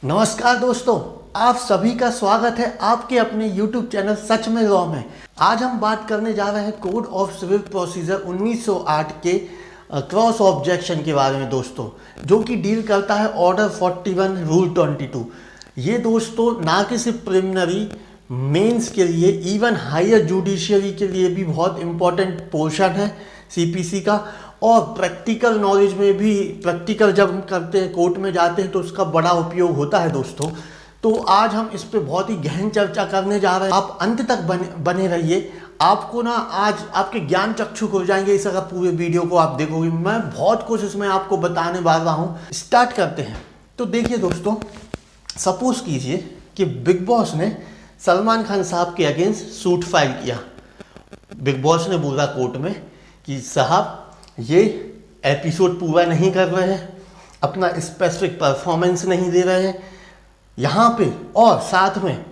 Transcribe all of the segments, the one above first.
नमस्कार दोस्तों, आप सभी का स्वागत है आपके अपने YouTube चैनल सच में लॉ में। आज हम बात करने जा रहे हैं कोड ऑफ सिविल प्रोसीजर 1908 के क्रॉस ऑब्जेक्शन के बारे में दोस्तों, जो कि डील करता है ऑर्डर 41 रूल 22। ये दोस्तों ना कि सिर्फ प्रिलिमिनरी मेंस के लिए, इवन हायर जुडिशियरी के लिए भी बहुत इंपॉर्टेंट पोर्शन है सीपीसी का। और प्रैक्टिकल नॉलेज में भी, प्रैक्टिकल जब हम करते हैं, कोर्ट में जाते हैं तो उसका बड़ा उपयोग होता है दोस्तों। तो आज हम इस पे बहुत ही गहन चर्चा करने जा रहे हैं। आप अंत तक बने रहिए। आपको ना आज आपके ज्ञान चक्षु खुल जाएंगे इस अगर पूरे वीडियो को आप देखोगे। मैं बहुत कुछ इसमें आपको बताने वाला हूँ। स्टार्ट करते हैं। तो देखिए दोस्तों, सपोज कीजिए कि बिग बॉस ने सलमान खान साहब के अगेंस्ट सूट फाइल किया। बिग बॉस ने बोला कोर्ट में कि साहब ये एपिसोड पूरा नहीं कर रहे हैं, अपना स्पेसिफिक परफॉर्मेंस नहीं दे रहे हैं यहाँ पे, और साथ में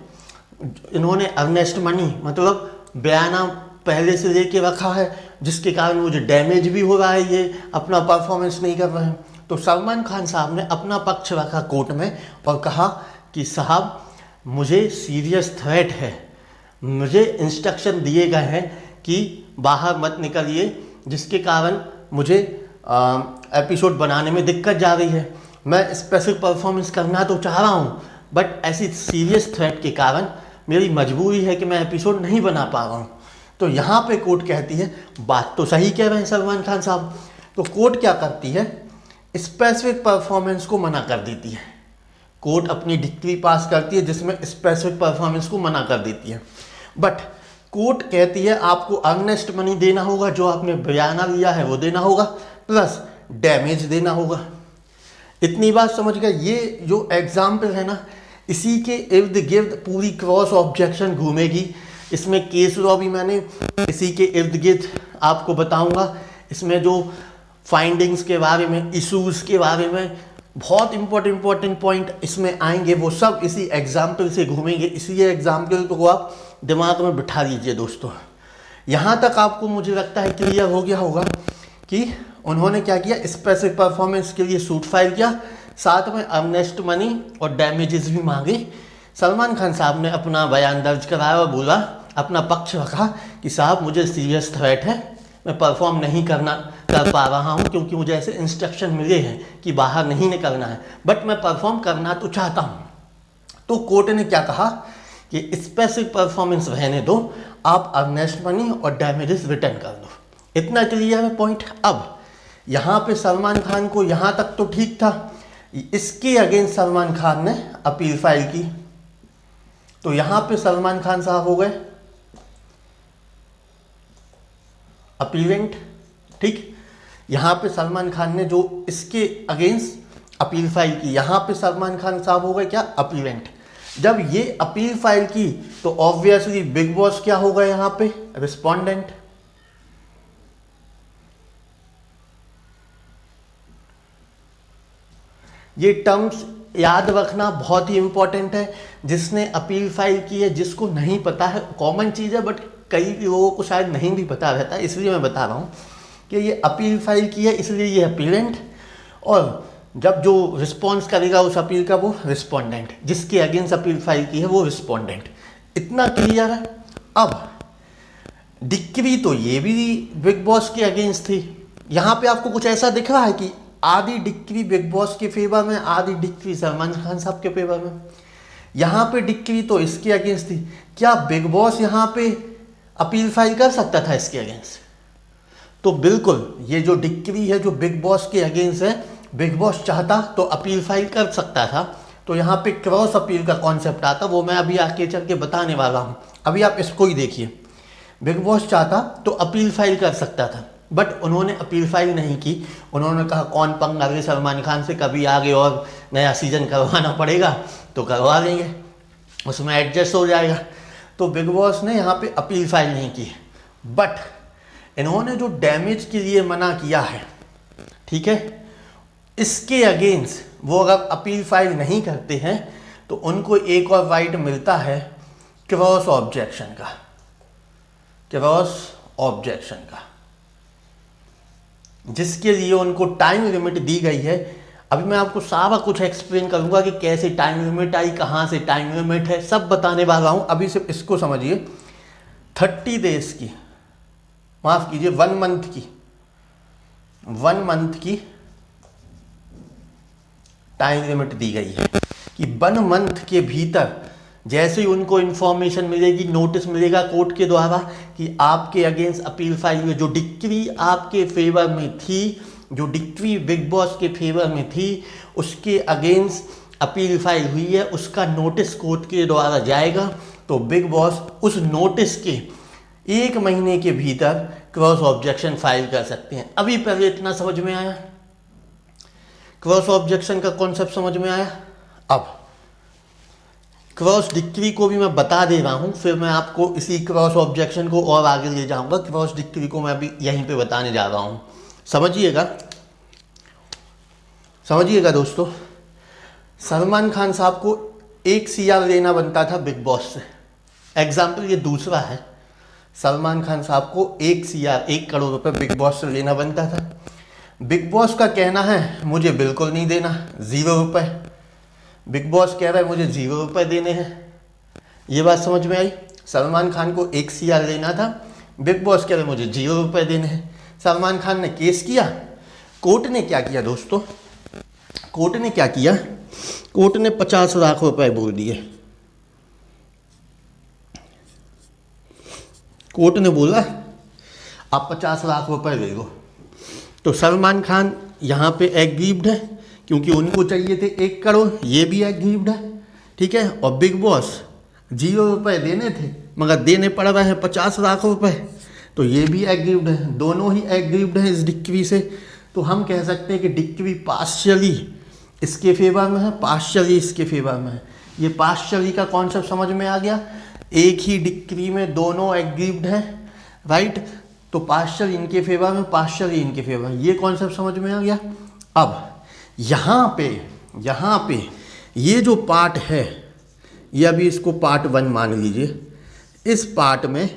इन्होंने अर्नेस्ट मनी मतलब बयाना पहले से लेके रखा है, जिसके कारण मुझे डैमेज भी हो रहा है, ये अपना परफॉर्मेंस नहीं कर रहे हैं। तो सलमान खान साहब ने अपना पक्ष रखा कोर्ट में और कहा कि साहब मुझे सीरियस थ्रेट है, मुझे इंस्ट्रक्शन दिए गए हैं कि बाहर मत निकलिए, जिसके कारण मुझे एपिसोड बनाने में दिक्कत जा रही है। मैं स्पेसिफिक परफॉर्मेंस करना तो चाह रहा हूँ, बट ऐसी सीरियस थ्रेट के कारण मेरी मजबूरी है कि मैं एपिसोड नहीं बना पा रहा हूँ। तो यहाँ पे कोर्ट कहती है बात तो सही कह रहे हैं सलमान खान साहब। तो कोर्ट क्या करती है, स्पेसिफिक परफॉर्मेंस को मना कर देती है। कोर्ट अपनी डिक्री पास करती है जिसमें स्पेसिफिक परफॉर्मेंस को मना कर देती है। बट कोर्ट कहती है आपको अर्नेस्ट मनी देना होगा, जो आपने बयाना लिया है वो देना होगा, प्लस डैमेज देना होगा। इतनी बात समझ गए। ये जो एग्जाम्पल है ना, इसी के इर्द गिर्द पूरी क्रॉस ऑब्जेक्शन घूमेगी। इसमें केस लॉ भी मैंने इसी के इर्द गिर्द आपको बताऊंगा। इसमें जो फाइंडिंग्स के बारे में, इशूज़ के बारे में बहुत इंपॉर्टेंट पॉइंट इसमें आएंगे, वो सब इसी एग्जाम्पल से घूमेंगे। इसलिए एग्जाम्पल को आप दिमाग में बिठा लीजिए दोस्तों। यहाँ तक आपको मुझे लगता है क्लियर हो गया होगा कि उन्होंने क्या किया, स्पेसिफिक परफॉर्मेंस के लिए सूट फाइल किया, साथ में अर्नेस्ट मनी और डैमेजेस भी मांगे। सलमान खान साहब ने अपना बयान दर्ज कराया और बोला, अपना पक्ष रखा कि साहब मुझे सीरियस थ्रेट है, मैं परफॉर्म नहीं कर पा रहा हूँ क्योंकि मुझे ऐसे इंस्ट्रक्शन मिले हैं कि बाहर नहीं निकलना है, बट मैं परफॉर्म करना तो चाहता हूँ। तो कोर्ट ने क्या कहा कि स्पेसिफिक परफॉर्मेंस रहने दो, आप अर्नेस्ट मनी और डैमेजेस रिटर्न कर दो। इतना क्लियर है पॉइंट। अब यहाँ पे सलमान खान को, यहाँ तक तो ठीक था, इसके अगेंस्ट सलमान खान ने अपील फाइल की। तो यहाँ पे सलमान खान साहब हो गए अपीलेंट, ठीक। यहाँ पे सलमान खान ने जो इसके अगेंस्ट अपील फाइल की, यहाँ पे सलमान खान साहब हो गए क्या, अपीलेंट। जब ये अपील फाइल की तो ऑब्वियसली बिग बॉस क्या होगा यहाँ पे, रिस्पोंडेंट। ये टर्म्स याद रखना बहुत ही इंपॉर्टेंट है। जिसने अपील फाइल की है, जिसको नहीं पता है, कॉमन चीज़ है, बट कई लोगों को शायद नहीं भी पता रहता है, इसलिए मैं बता रहा हूँ कि ये अपील फाइल की है, इसलिए ये अपीलेंट। और जब जो रिस्पॉन्स करेगा उस अपील का, वो रिस्पोंडेंट। जिसके अगेंस्ट अपील फाइल की है वो रिस्पोंडेंट। इतना क्लियर है। अब डिक्री तो ये भी बिग बॉस के अगेंस्ट थी। यहाँ पे आपको कुछ ऐसा दिख रहा है कि आधी डिक्री बिग बॉस के फेवर में, आधी डिक्री सलमान खान साहब के फेवर में। यहाँ पे डिक्री तो इसके अगेंस्ट थी। क्या बिग बॉस यहाँ पे अपील फाइल कर सकता था इसके अगेंस्ट? तो बिल्कुल, ये जो डिक्री है जो बिग बॉस के अगेंस्ट है, बिग बॉस चाहता तो अपील फाइल कर सकता था। तो यहाँ पे क्रॉस अपील का कॉन्सेप्ट आता, वो मैं अभी आगे चल के बताने वाला हूँ। अभी आप इसको ही देखिए। बिग बॉस चाहता तो अपील फाइल कर सकता था, बट उन्होंने अपील फाइल नहीं की। उन्होंने कहा कौन पंगा ले सलमान खान से, कभी आगे और नया सीजन करवाना पड़ेगा तो करवा लेंगे, उसमें एडजस्ट हो जाएगा। तो बिग बॉस ने यहाँ पे अपील फाइल नहीं की। बट इन्होंने जो डैमेज के लिए मना किया है, ठीक है, इसके अगेंस्ट वो अगर अपील फाइल नहीं करते हैं तो उनको एक और राइट मिलता है क्रॉस ऑब्जेक्शन का। क्रॉस ऑब्जेक्शन का, जिसके लिए उनको टाइम लिमिट दी गई है अभी मैं आपको सारा कुछ एक्सप्लेन करूंगा कि कैसे टाइम लिमिट आई, कहाँ से टाइम लिमिट है, सब बताने वाला हूँ। अभी सिर्फ इसको समझिए। 30 डेज की, माफ कीजिए 1 मंथ की टाइम लिमिट दी गई है कि 1 मंथ के भीतर जैसे ही उनको इंफॉर्मेशन मिलेगी, नोटिस मिलेगा कोर्ट के द्वारा कि आपके अगेंस्ट अपील फाइल हुई, जो डिक्री आपके फेवर में थी, जो डिक्री बिग बॉस के फेवर में थी, उसके अगेंस्ट अपील फाइल हुई है, उसका नोटिस कोर्ट के द्वारा जाएगा। तो बिग बॉस उस नोटिस के 1 महीने के भीतर क्रॉस ऑब्जेक्शन फाइल कर सकते हैं। अभी पहले इतना समझ में आया? क्रॉस ऑब्जेक्शन का कॉन्सेप्ट समझ में आया? अब क्रॉस डिक्री को भी मैं बता दे रहा हूं, फिर मैं आपको इसी क्रॉस ऑब्जेक्शन को और आगे ले जाऊंगा। क्रॉस डिक्री को मैं अभी यहीं पे बताने जा रहा हूं, समझिएगा दोस्तों। सलमान खान साहब को 1 CR लेना बनता था बिग बॉस से। एग्जाम्पल ये दूसरा है। सलमान खान साहब को 1 CR 1 करोड़ रुपए बिग बॉस से लेना बनता था। बिग बॉस का कहना है मुझे बिल्कुल नहीं देना, 0 रुपए। बिग बॉस कह रहा है मुझे 0 रुपए देने हैं। ये बात समझ में आई? सलमान खान को 1 CR लेना था, बिग बॉस कह रहे मुझे 0 रुपए देने हैं। सलमान खान ने केस किया। कोर्ट ने क्या किया दोस्तों? कोर्ट ने 50 लाख रुपए बोल दिए। कोर्ट ने बोला आप 50 लाख रुपए ले लो। तो सलमान खान यहाँ पे एग्रीव्ड है क्योंकि उनको चाहिए थे 1 करोड़, ये भी एग्रीव्ड है, ठीक है। और बिग बॉस 0 रुपए देने थे मगर देने पड़ रहे हैं 50 लाख रुपए, तो ये भी एग्रीव्ड है। दोनों ही एग्रीव्ड हैं इस डिक्री से। तो हम कह सकते हैं कि डिक्री पार्शियली इसके फेवर में है, पार्शियली इसके फेवर में है। ये पार्शियली का कॉन्सेप्ट समझ में आ गया? एक ही डिक्री में दोनों एग्रीव्ड हैं, राइट। तो पार्शियल इनके फेवर में, पार्शियली इनके फेवर में, ये कॉन्सेप्ट समझ में आ गया। अब यहाँ पे ये जो पार्ट है, ये अभी इसको पार्ट 1 मान लीजिए। इस पार्ट में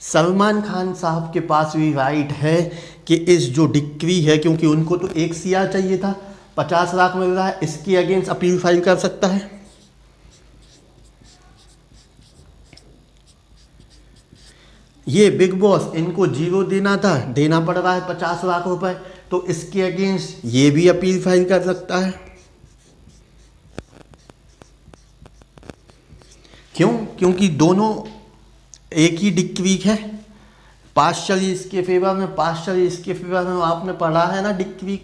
सलमान खान साहब के पास भी राइट है कि इस जो डिक्री है, क्योंकि उनको तो 1 CR चाहिए था, 50 लाख मिल रहा है, इसकी अगेंस्ट अपील फाइल कर सकता है। ये बिग बॉस इनको 0 देना था, देना पड़ रहा है 50 लाख रुपए, तो इसके अगेंस्ट ये भी अपील फाइल कर सकता है। क्यों? क्योंकि दोनों एक ही डिक्री है, पार्शियली इसके फेवर में, पार्शियली इसके फेवर में। आपने पढ़ा है ना डिक्री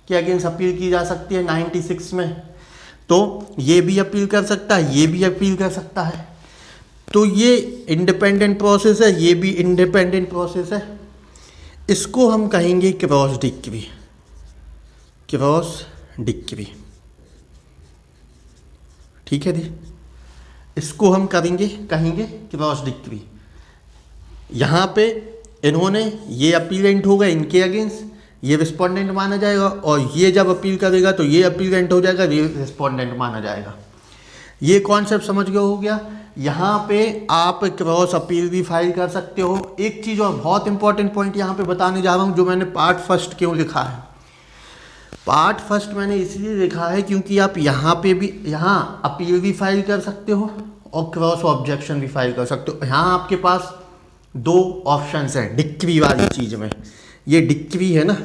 के अगेंस्ट अपील की जा सकती है 96 में। तो ये भी अपील कर सकता है, ये भी अपील कर सकता है। तो ये इंडिपेंडेंट प्रोसेस है, ये भी इंडिपेंडेंट प्रोसेस है। इसको हम कहेंगे क्रॉस डिक्री, क्रॉस डिक्री, ठीक है जी। इसको हम कहेंगे क्रॉस डिक्री। यहाँ पे इन्होंने ये अपीलेंट होगा इनके अगेंस्ट, ये रिस्पोंडेंट माना जाएगा, और ये जब अपील करेगा तो ये अपीलेंट हो जाएगा, ये रिस्पोंडेंट माना जाएगा। ये कॉन्सेप्ट समझ गए हो गया। यहाँ पे आप क्रॉस अपील भी फाइल कर सकते हो। एक चीज़ और बहुत इंपॉर्टेंट पॉइंट यहाँ पे बताने जा रहा हूँ, जो मैंने पार्ट 1 क्यों लिखा है। पार्ट 1 मैंने इसलिए लिखा है क्योंकि आप यहाँ पे भी, यहाँ अपील भी फाइल कर सकते हो और क्रॉस ऑब्जेक्शन भी फाइल कर सकते हो। यहाँ आपके पास 2 ऑप्शंस हैं डिक्री वाली चीज़ में। ये डिक्री है ना,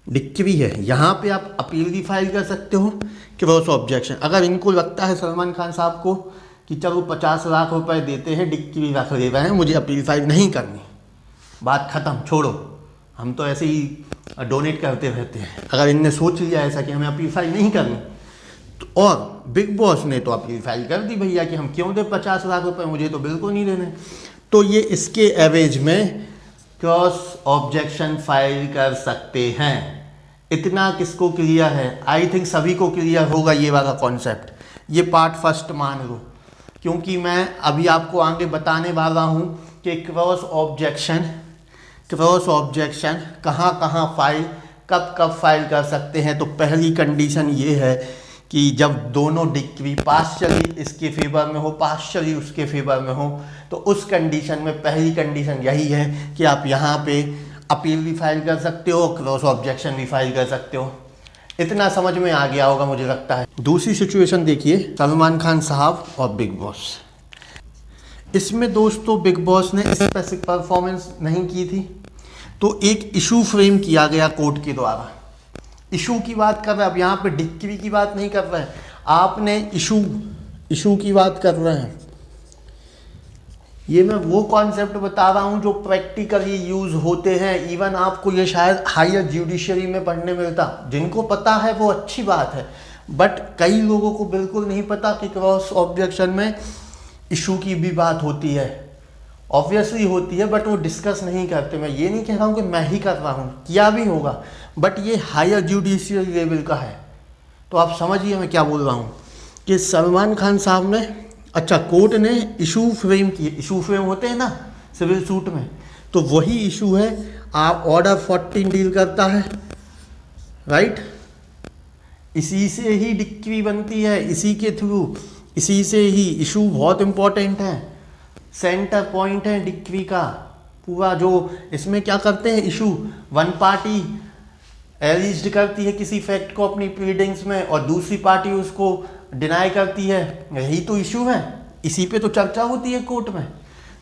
डिक्री है, यहाँ पे आप अपील भी फाइल कर सकते हो, क्रॉस ऑब्जेक्शन। अगर इनको लगता है सलमान खान साहब को कि चलो 50 लाख रुपए देते हैं, डिक्री रख ले रहे हैं, मुझे अपील फाइल नहीं करनी, बात ख़त्म, छोड़ो, हम तो ऐसे ही डोनेट करते रहते हैं। अगर इनने सोच लिया ऐसा कि हमें अपील फाइल नहीं करनी, तो और बिग बॉस ने तो अपील फाइल कर दी भैया कि हम क्यों दे 50 लाख रुपए, मुझे तो बिल्कुल नहीं देने, तो ये इसके एवरेज में क्रॉस ऑब्जेक्शन फाइल कर सकते हैं। इतना किसको क्लियर है? आई थिंक सभी को क्लियर होगा ये वाला कॉन्सेप्ट। ये पार्ट 1 मान लो, क्योंकि मैं अभी आपको आगे बताने वाला हूँ कि क्रॉस ऑब्जेक्शन कहाँ फाइल, कब फाइल कर सकते हैं। तो पहली कंडीशन ये है कि जब दोनों डिक्री पार्शियली इसके फेवर में हो, पार्शियली उसके फेवर में हो, तो उस कंडीशन में पहली कंडीशन यही है कि आप यहाँ पे अपील भी फाइल कर सकते हो, क्रॉस ऑब्जेक्शन भी फाइल कर सकते हो। इतना समझ में आ गया होगा मुझे लगता है। दूसरी सिचुएशन देखिए, सलमान खान साहब और बिग बॉस। इसमें दोस्तों बिग बॉस ने स्पेसिफिक परफॉर्मेंस नहीं की थी, तो एक इशू फ्रेम किया गया कोर्ट के द्वारा। इशू की बात कर रहे हैं, अब यहाँ पे डिक्री की बात नहीं कर रहे हैं, आपने इशू की बात कर रहे हैं। ये मैं वो कॉन्सेप्ट बता रहा हूँ जो प्रैक्टिकली यूज़ होते हैं। इवन आपको ये शायद हायर जुडिशरी में पढ़ने मिलता, जिनको पता है वो अच्छी बात है, बट कई लोगों को बिल्कुल नहीं पता कि क्रॉस ऑब्जेक्शन में इशू की भी बात होती है। ऑब्वियसली होती है, बट वो डिस्कस नहीं करते। मैं ये नहीं कह रहा हूँ कि मैं ही कर रहा हूँ, किया भी होगा, बट ये हायर जुडिशियल लेवल का है। तो आप समझिए मैं क्या बोल रहा हूँ कि सलमान खान साहब ने, अच्छा कोर्ट ने इशू फ्रेम किए। इशू फ्रेम होते हैं ना सिविल सूट में, तो वही इशू है। आप ऑर्डर 14 डील करता है, राइट। इसी से ही डिक्री बनती है, इसी के थ्रू, इसी से ही इशू बहुत इंपॉर्टेंट है, सेंटर पॉइंट है डिक्री का पूरा। जो इसमें क्या करते हैं, इशू वन पार्टी एलिज्ड करती है किसी फैक्ट को अपनी प्लीडिंग्स में, और दूसरी पार्टी उसको डिनाई करती है। यही तो इशू है, इसी पे तो चर्चा होती है कोर्ट में।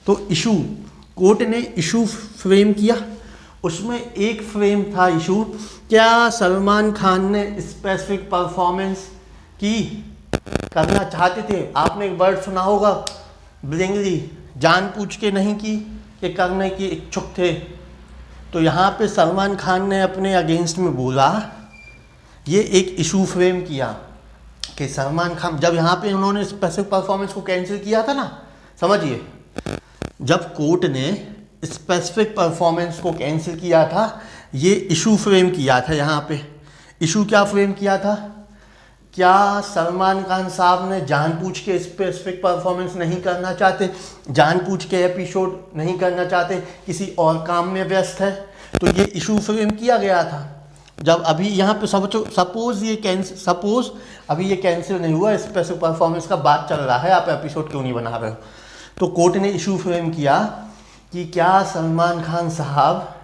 तो इशू, कोर्ट ने इशू फ्रेम किया, उसमें एक फ्रेम था इशू, क्या सलमान खान ने स्पेसिफिक परफॉर्मेंस की, करना चाहते थे। आपने एक वर्ड सुना होगा, ब्लिंगली, जानबूझ के नहीं की, कि करने की इच्छुक थे। तो यहाँ पे सलमान खान ने अपने अगेंस्ट में बोला, ये एक इशू फ्रेम किया कि सलमान खान, जब यहाँ पे उन्होंने स्पेसिफिक परफॉर्मेंस को कैंसिल किया था ना, समझिए, जब कोर्ट ने स्पेसिफिक परफॉर्मेंस को कैंसिल किया था, ये इशू फ्रेम किया था। यहाँ पे इशू क्या फ्रेम किया था, क्या सलमान खान साहब ने जानबूझ के स्पेसिफिक परफॉर्मेंस नहीं करना चाहते, जानबूझ के एपिसोड नहीं करना चाहते, किसी और काम में व्यस्त है। तो ये इशू फ्रेम किया गया था। जब अभी यहाँ पे सपोज अभी ये कैंसिल नहीं हुआ, स्पेसिफिक परफॉर्मेंस का बात चल रहा है, आप एपिसोड क्यों नहीं बना रहे हो। तो कोर्ट ने इशू फ्रेम किया कि क्या सलमान खान साहब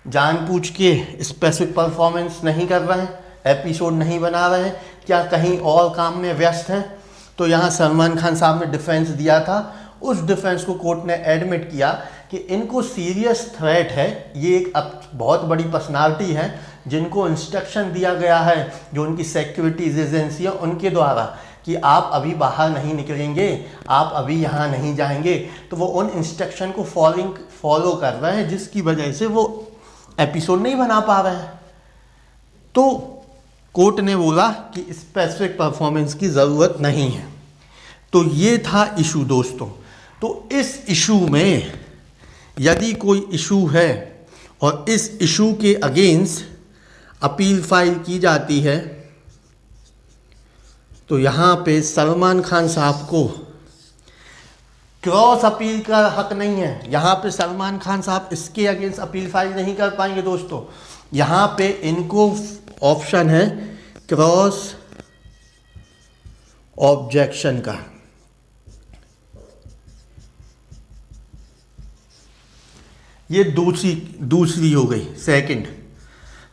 जानबूझ के स्पेसिफिक परफॉर्मेंस नहीं कर रहे हैं, एपिसोड नहीं बना रहे हैं, क्या कहीं और काम में व्यस्त हैं। तो यहाँ सलमान खान साहब ने डिफेंस दिया था। उस डिफेंस को कोर्ट ने एडमिट किया कि इनको सीरियस थ्रेट है, ये एक बहुत बड़ी पर्सनालिटी है जिनको इंस्ट्रक्शन दिया गया है, जो उनकी सिक्योरिटीज एजेंसी है उनके द्वारा, कि आप अभी बाहर नहीं निकलेंगे, आप अभी यहाँ नहीं जाएंगे। तो वो उन इंस्ट्रक्शन को फॉलो कर रहे हैं, जिसकी वजह से वो एपिसोड नहीं बना पा रहे हैं। तो कोर्ट ने बोला कि स्पेसिफिक परफॉर्मेंस की ज़रूरत नहीं है। तो ये था इशू दोस्तों। तो इस इशू में यदि कोई इशू है और इस इशू के अगेंस्ट अपील फाइल की जाती है, तो यहाँ पे सलमान खान साहब को क्रॉस अपील का हक नहीं है। यहाँ पे सलमान खान साहब इसके अगेंस्ट अपील फाइल नहीं कर पाएंगे दोस्तों। यहाँ पे इनको ऑप्शन है क्रॉस ऑब्जेक्शन का। ये दूसरी हो गई, सेकंड।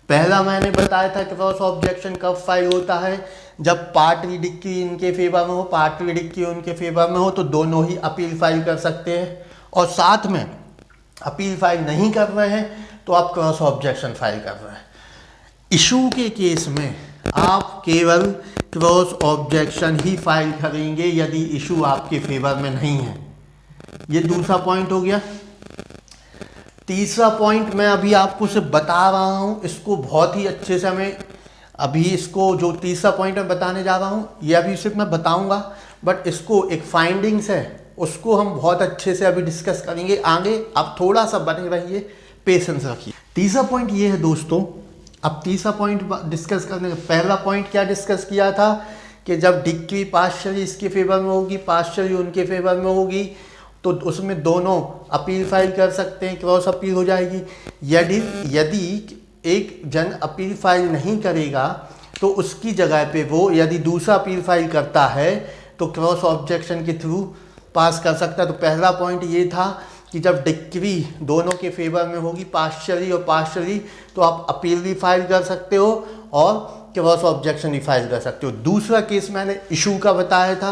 पहला मैंने बताया था क्रॉस ऑब्जेक्शन कब फाइल होता है, जब पार्टी डिक्री इनके फेवर में हो, पार्टी डिक्री उनके फेवर में हो, तो दोनों ही अपील फाइल कर सकते हैं। और साथ में अपील फाइल नहीं कर रहे हैं तो आप क्रॉस ऑब्जेक्शन फाइल कर रहे हैं। इशू के केस में आप केवल क्रॉस ऑब्जेक्शन ही फाइल करेंगे यदि इशू आपके फेवर में नहीं है। ये दूसरा पॉइंट हो गया। तीसरा पॉइंट मैं अभी आपको सिर्फ बता रहा हूँ, इसको बहुत ही अच्छे से हमें अभी इसको जो तीसरा पॉइंट मैं बताने जा रहा हूँ, ये अभी सिर्फ मैं बताऊँगा, बट इसको एक फाइंडिंग्स है उसको हम बहुत अच्छे से अभी डिस्कस करेंगे आगे। आप थोड़ा सा बने रहिए, पेशेंस रखिए। तीसरा पॉइंट ये है दोस्तों, अब तीसरा पॉइंट डिस्कस करने का, पहला पॉइंट क्या डिस्कस किया था कि जब डिक्री पार्शियली इसके फेवर में होगी, पार्शियली उनके फेवर में होगी, तो उसमें दोनों अपील फाइल कर सकते हैं, क्रॉस अपील हो जाएगी। यदि एक जन अपील फाइल नहीं करेगा तो उसकी जगह पे वो यदि दूसरा अपील फाइल करता है तो क्रॉस ऑब्जेक्शन के थ्रू पास कर सकता है। तो पहला पॉइंट ये था कि जब डिक्री दोनों के फेवर में होगी, पार्शियली और पार्शियली, तो आप अपील भी फाइल कर सकते हो और क्रॉस ऑब्जेक्शन भी फाइल कर सकते हो। दूसरा केस मैंने इशू का बताया था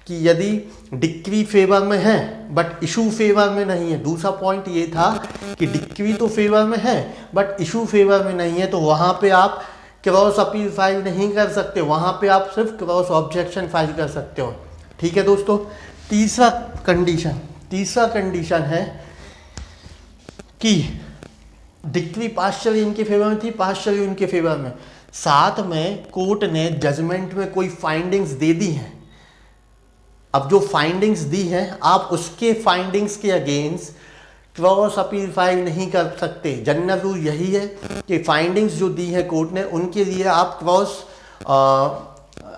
कि यदि डिक्री फेवर में है बट इशू फेवर में नहीं है। दूसरा पॉइंट ये था कि डिक्री तो फेवर में है बट इशू फेवर में नहीं है, तो वहाँ पे आप क्रॉस अपील फाइल नहीं कर सकते, वहाँ पे आप सिर्फ क्रॉस ऑब्जेक्शन फाइल कर सकते हो। ठीक है दोस्तों। तीसरा कंडीशन है कि डिक्री पार्शियली इनके फेवर में थी, पार्शियली उनके फेवर में, साथ में कोर्ट ने जजमेंट में कोई फाइंडिंग्स दे दी हैं। अब जो फाइंडिंग्स दी हैं आप उसके फाइंडिंग्स के अगेंस्ट क्रॉस अपील फाइल नहीं कर सकते। जनरल रूल यही है कि फाइंडिंग्स जो दी है कोर्ट ने उनके लिए आप क्रॉस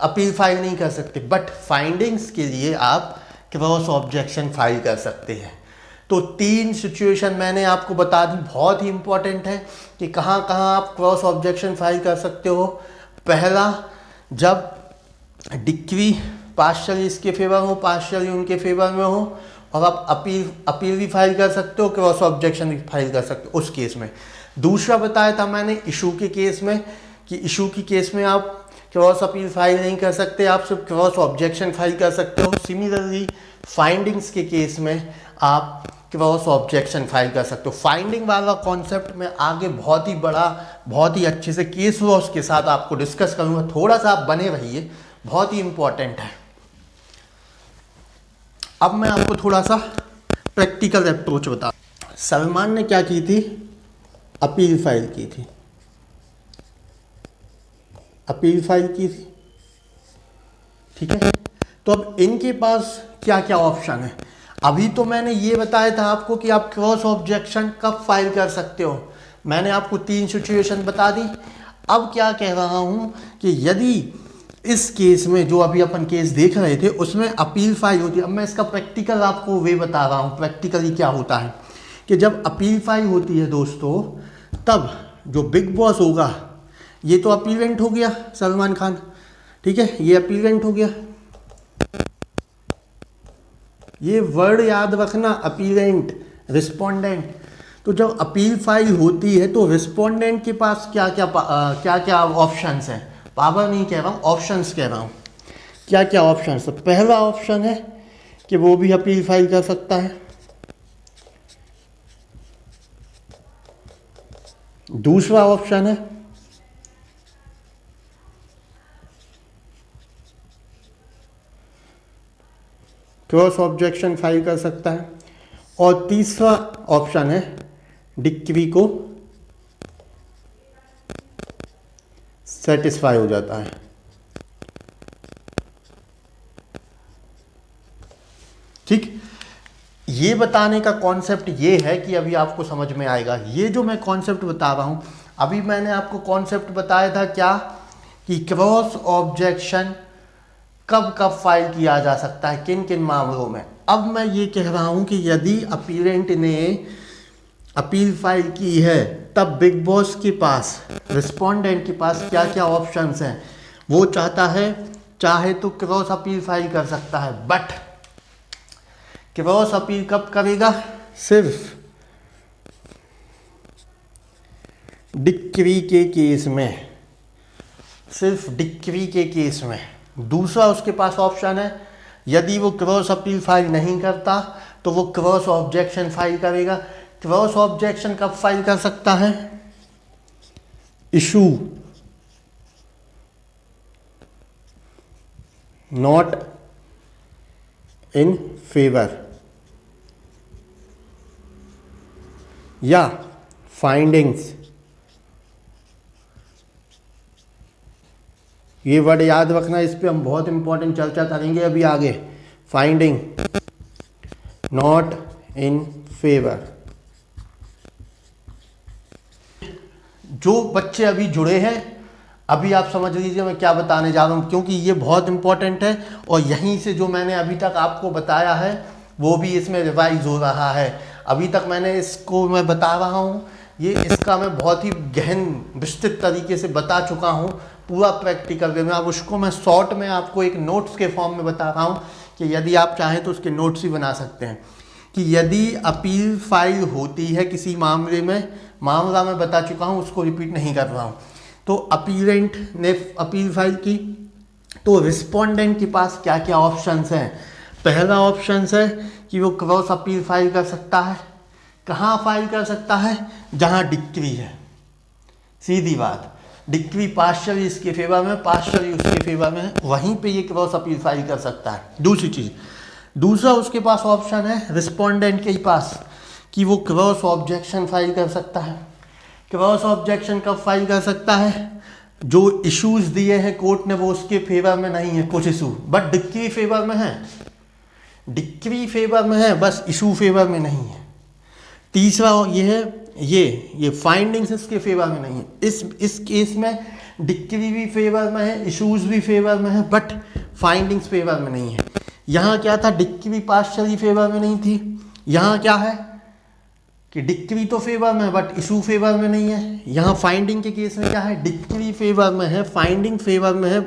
अपील फाइल नहीं कर सकते, बट फाइंडिंग्स के लिए आप क्रॉस ऑब्जेक्शन फाइल कर सकते हैं। तो 3 सिचुएशन मैंने आपको बता दी, बहुत ही इंपॉर्टेंट है कि कहाँ कहाँ आप क्रॉस ऑब्जेक्शन फाइल कर सकते हो। पहला, जब डिक्री पार्शियली इसके फेवर हो, पार्शियली उनके फेवर में हो, और आप अपील भी फाइल कर सकते हो, क्रॉस ऑब्जेक्शन भी फाइल कर सकते हो उस केस में। दूसरा बताया था मैंने इशू के केस में कि इशू की केस में आप क्रॉस अपील फाइल नहीं कर सकते, आप सिर्फ क्रॉस ऑब्जेक्शन फाइल कर सकते हो। सिमिलरली फाइंडिंग्स के केस में आप क्रॉस ऑब्जेक्शन फाइल कर सकते हो। फाइंडिंग वाला कॉन्सेप्ट मैं आगे बहुत ही बड़ा, बहुत ही अच्छे से केस लॉस के साथ आपको डिस्कस करूंगा। थोड़ा सा आप बने रहिए, बहुत ही इंपॉर्टेंट है। अब मैं आपको थोड़ा सा प्रैक्टिकल अप्रोच बता। सलमान ने क्या की थी, अपील फाइल की थी, अपील फाइल की थी। ठीक है, तो अब इनके पास क्या क्या ऑप्शन है। अभी तो मैंने ये बताया था आपको कि आप क्रॉस ऑब्जेक्शन कब फाइल कर सकते हो, मैंने आपको 3 सिचुएशन बता दी। अब क्या कह रहा हूं कि यदि इस केस में जो अभी अपन केस देख रहे थे उसमें अपील फाइल होती है, अब मैं इसका प्रैक्टिकल आपको वे बता रहा हूँ। प्रैक्टिकली क्या होता है कि जब अपील फाइल होती है दोस्तों, तब जो बिग बॉस होगा, ये तो अपीलेंट हो गया सलमान खान, ठीक है, ये अपीलेंट हो गया। ये वर्ड याद रखना, अपीलेंट, रिस्पोंडेंट। तो जब अपील फाइल होती है तो रिस्पोंडेंट के पास क्या क्या ऑप्शंस हैं, पावर नहीं कह रहा हूँ, ऑप्शंस कह रहा हूँ। क्या क्या ऑप्शंस है। पहला ऑप्शन है कि वो भी अपील फाइल कर सकता है। दूसरा ऑप्शन है क्रॉस ऑब्जेक्शन फाइल कर सकता है, और तीसरा ऑप्शन है डिक्री को सेटिस्फाई हो जाता है। ठीक, ये बताने का कॉन्सेप्ट ये है कि अभी आपको समझ में आएगा। ये जो मैं कॉन्सेप्ट बता रहा हूं, अभी मैंने आपको कॉन्सेप्ट बताया था क्या, कि क्रॉस ऑब्जेक्शन कब कब फाइल किया जा सकता है, किन किन मामलों में। अब मैं ये कह रहा हूं कि यदि अपीलेंट ने अपील फाइल की है, तब बिग बॉस के पास, रिस्पोंडेंट के पास क्या क्या ऑप्शंस हैं। वो चाहता है, चाहे तो क्रॉस अपील फाइल कर सकता है, बट क्रॉस अपील कब करेगा, सिर्फ डिक्री के केस में, सिर्फ डिक्री के केस में। दूसरा उसके पास ऑप्शन है, यदि वो क्रॉस अपील फाइल नहीं करता तो वो क्रॉस ऑब्जेक्शन फाइल करेगा। क्रॉस ऑब्जेक्शन कब फाइल कर सकता है, इशू नॉट इन फेवर या फाइंडिंग्स। ये वर्ड याद रखना, इस पे हम बहुत इंपॉर्टेंट चर्चा करेंगे अभी आगे। Finding not in favour. जो बच्चे अभी जुड़े हैं, अभी आप समझ लीजिए मैं क्या बताने जा रहा हूँ, क्योंकि ये बहुत इंपॉर्टेंट है और यहीं से जो मैंने अभी तक आपको बताया है वो भी इसमें रिवाइज हो रहा है। अभी तक मैंने इसको मैं बता रहा हूँ, ये इसका मैं बहुत ही गहन विस्तृत तरीके से बता चुका हूँ, पूरा प्रैक्टिकल वे में। अब उसको मैं शॉर्ट में आपको एक नोट्स के फॉर्म में बता रहा हूँ कि यदि आप चाहें तो उसके नोट्स ही बना सकते हैं। कि यदि अपील फाइल होती है किसी मामले में, मामला मैं बता चुका हूँ, उसको रिपीट नहीं कर रहा हूँ, तो अपीलेंट ने अपील फाइल की, तो रिस्पोंडेंट के पास क्या क्या ऑप्शंस हैं। पहला ऑप्शंस है कि वो क्रॉस अपील फाइल कर सकता है। कहाँ फाइल कर सकता है? जहाँ डिक्री है, सीधी बात, डिक्री पार्शियली इसके फेवर में, पार्शियली उसके फेवर में, वहीं पे ये क्रॉस अपील फाइल कर सकता है। दूसरी चीज़, दूसरा उसके पास ऑप्शन है रिस्पोंडेंट के पास कि वो क्रॉस ऑब्जेक्शन फाइल कर सकता है। क्रॉस ऑब्जेक्शन कब फाइल कर सकता है? जो इश्यूज दिए हैं कोर्ट ने वो उसके फेवर में नहीं है, कुछ इशू, बट डिक्री फेवर में है, डिक्री फेवर में है, बस इशू फेवर में नहीं है। तीसरा ये है, ये फाइंडिंग्स इसके फेवर में नहीं है। इस केस में डिक्री भी फेवर में है, इश्यूज भी फेवर में है, बट फाइंडिंग्स फेवर में नहीं है। यहाँ क्या था? डिक्री पार्शियली फेवर में नहीं थी। यहाँ क्या है कि डिक्री तो फेवर में है बट इशू फेवर में नहीं है। यहाँ फाइंडिंग के केस में क्या है? डिक्री फेवर में है, फाइंडिंग फेवर में है,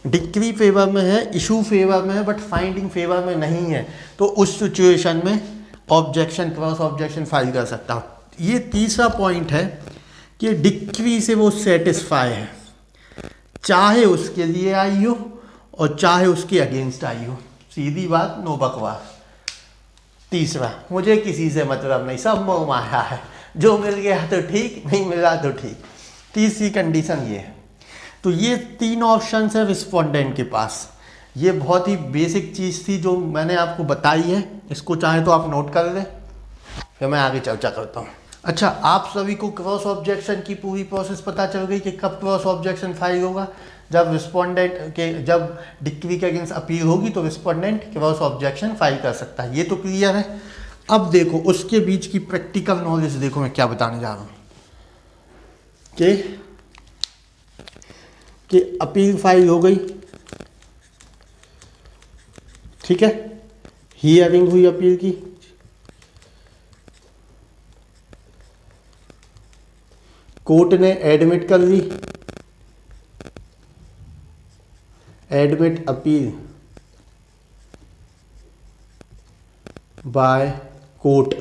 डिक्री फेवर में है, इशू फेवर में है, बट फाइंडिंग फेवर में नहीं है। तो उस सिचुएशन में ऑब्जेक्शन, क्रॉस ऑब्जेक्शन फाइल कर सकता हूँ। ये तीसरा पॉइंट है कि डिक्री से वो सेटिस्फाई है, चाहे उसके लिए आई हो और चाहे उसके अगेंस्ट आई हो, सीधी बात, नो बकवास। तीसरा, मुझे किसी से मतलब नहीं, सब मोह माया है, जो मिल गया तो ठीक, नहीं मिला तो ठीक। तीसरी कंडीशन ये है। तो ये तीन ऑप्शन है रिस्पोंडेंट के पास। ये बहुत ही बेसिक चीज़ थी जो मैंने आपको बताई है, इसको चाहे तो आप नोट कर लें, फिर मैं आगे चर्चा करता हूँ। अच्छा, आप सभी को क्रॉस ऑब्जेक्शन की पूरी प्रोसेस पता चल गई कि कब क्रॉस ऑब्जेक्शन फाइल होगा? जब रिस्पोंडेंट के, जब डिक्री के अगेंस्ट अपील होगी तो रिस्पोंडेंट क्रॉस ऑब्जेक्शन फाइल कर सकता है। ये तो क्लियर है। अब देखो उसके बीच की प्रैक्टिकल नॉलेज देखो, मैं क्या बताने जा रहा हूँ कि अपील फाइल हो गई, ठीक है, हियरिंग हुई अपील की, कोर्ट ने एडमिट कर ली, admit appeal by court,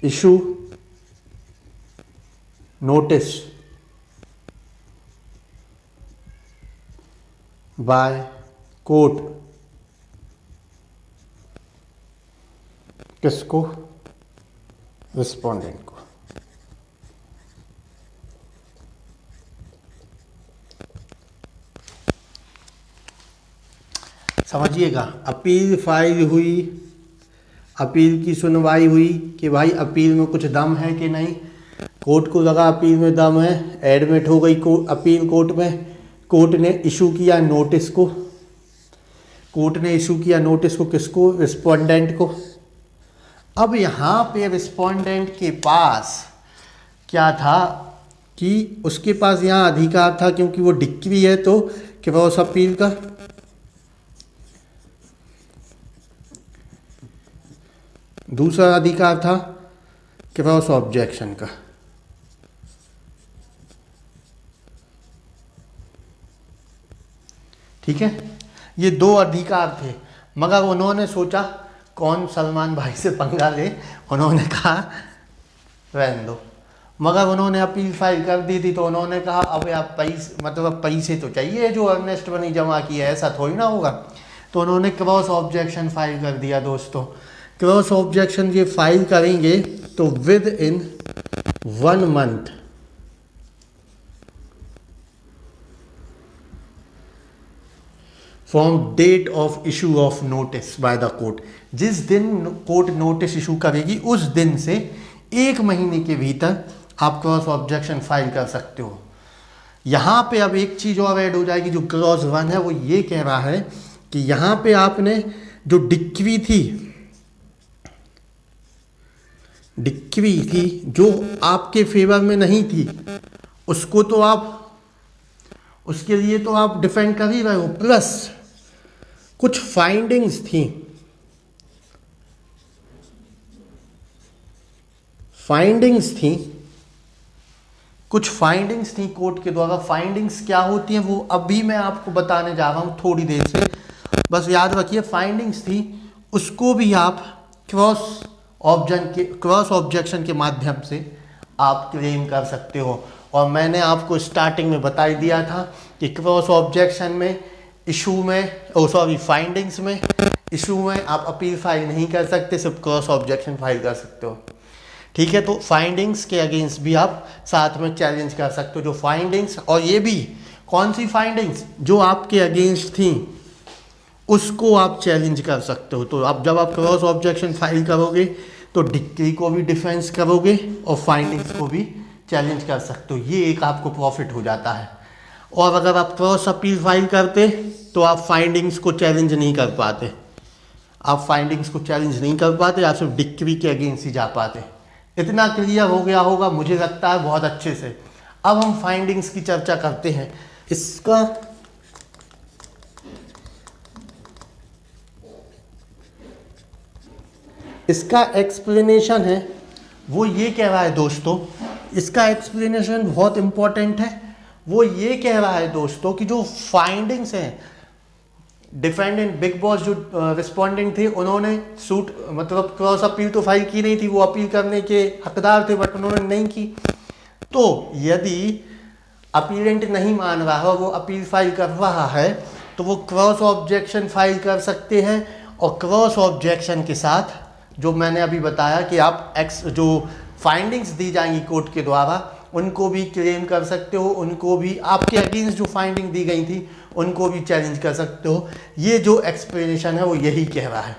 issue notice by court, किसको? रिस्पोंडेंट को। समझिएगा, अपील फाइल हुई, अपील की सुनवाई हुई कि भाई अपील में कुछ दम है कि नहीं, कोर्ट को लगा अपील में दम है, एडमिट हो गई अपील कोर्ट में, कोर्ट ने इशू किया नोटिस को, कोर्ट ने इशू किया नोटिस को किसको? रिस्पोंडेंट को। अब यहाँ पे रिस्पोंडेंट के पास क्या था कि उसके पास यहाँ अधिकार था, क्योंकि वो डिक्री है तो क्रॉस अपील का, दूसरा अधिकार था क्रॉस ऑब्जेक्शन का। ठीक है, ये दो अधिकार थे, मगर उन्होंने सोचा कौन सलमान भाई से पंगा ले, उन्होंने कहा रहने दो। मगर उन्होंने अपील फाइल कर दी थी तो उन्होंने कहा अब आप पैसे, मतलब पैसे तो चाहिए, जो अर्नेस्ट मनी जमा किया है, ऐसा थोड़ी ना होगा। तो उन्होंने क्रॉस ऑब्जेक्शन फाइल कर दिया। दोस्तों, क्रॉस ऑब्जेक्शन ये फाइल करेंगे तो within 1 month from date of issue of notice by the court, जिस दिन कोर्ट नोटिस इशू करेगी उस दिन से 1 महीने के भीतर आप क्रॉस ऑब्जेक्शन फाइल कर सकते हो। यहाँ पे अब एक चीज़ और ऐड हो जाएगी, जो क्लॉज 1 है वो ये कह रहा है कि यहाँ पे आपने जो डिक्री थी जो आपके फेवर में नहीं थी, उसको तो आप, उसके लिए तो आप डिफेंड कर ही रहे हो, प्लस कुछ फाइंडिंग्स थी, कुछ फाइंडिंग्स थी कोर्ट के द्वारा। फाइंडिंग्स क्या होती हैं वो अभी मैं आपको बताने जा रहा हूँ थोड़ी देर से। बस याद रखिए फाइंडिंग्स थी उसको भी आप क्रॉस ऑब्जेक्शन के माध्यम से आप क्लेम कर सकते हो। और मैंने आपको स्टार्टिंग में बता ही दिया था कि क्रॉस ऑब्जेक्शन में फाइंडिंग्स में इशू में आप अपील फाइल नहीं कर सकते, सिर्फ क्रॉस ऑब्जेक्शन फाइल कर सकते हो। ठीक है, तो फाइंडिंग्स के अगेंस्ट भी आप साथ में चैलेंज कर सकते हो। जो फाइंडिंग्स, और ये भी कौन सी फाइंडिंग्स जो आपके अगेंस्ट थी उसको आप चैलेंज कर सकते हो। तो अब जब आप क्रॉस ऑब्जेक्शन फाइल करोगे तो डिक्री को भी डिफेंस करोगे और फाइंडिंग्स को भी चैलेंज कर सकते हो। ये एक आपको प्रॉफिट हो जाता है। और अगर आप क्रॉस अपील फाइल करते तो आप फाइंडिंग्स को चैलेंज नहीं कर पाते, आप सिर्फ डिक्री के अगेंस्ट ही जा पाते। इतना क्लियर हो गया होगा मुझे लगता है बहुत अच्छे से। अब हम फाइंडिंग्स की चर्चा करते हैं। इसका एक्सप्लेनेशन है वो ये कह रहा है दोस्तों, इसका एक्सप्लेनेशन बहुत इंपॉर्टेंट है। वो ये कह रहा है दोस्तों कि जो फाइंडिंग्स हैं, डिफेंडेंट बिग बॉस जो रिस्पोंडेंट थे उन्होंने क्रॉस अपील तो फाइल की नहीं थी, वो अपील करने के हकदार थे बट उन्होंने नहीं की। तो यदि अपीलेंट नहीं मान रहा है और वो अपील फाइल कर रहा है तो वो क्रॉस ऑब्जेक्शन फाइल कर सकते हैं। और क्रॉस ऑब्जेक्शन के साथ जो मैंने अभी बताया कि आप जो फाइंडिंग्स दी जाएंगी कोर्ट के द्वारा उनको भी क्लेम कर सकते हो, उनको भी आपके अगेंस्ट जो फाइंडिंग दी गई थी उनको भी चैलेंज कर सकते हो। ये जो एक्सप्लेनेशन है वो यही कह रहा है।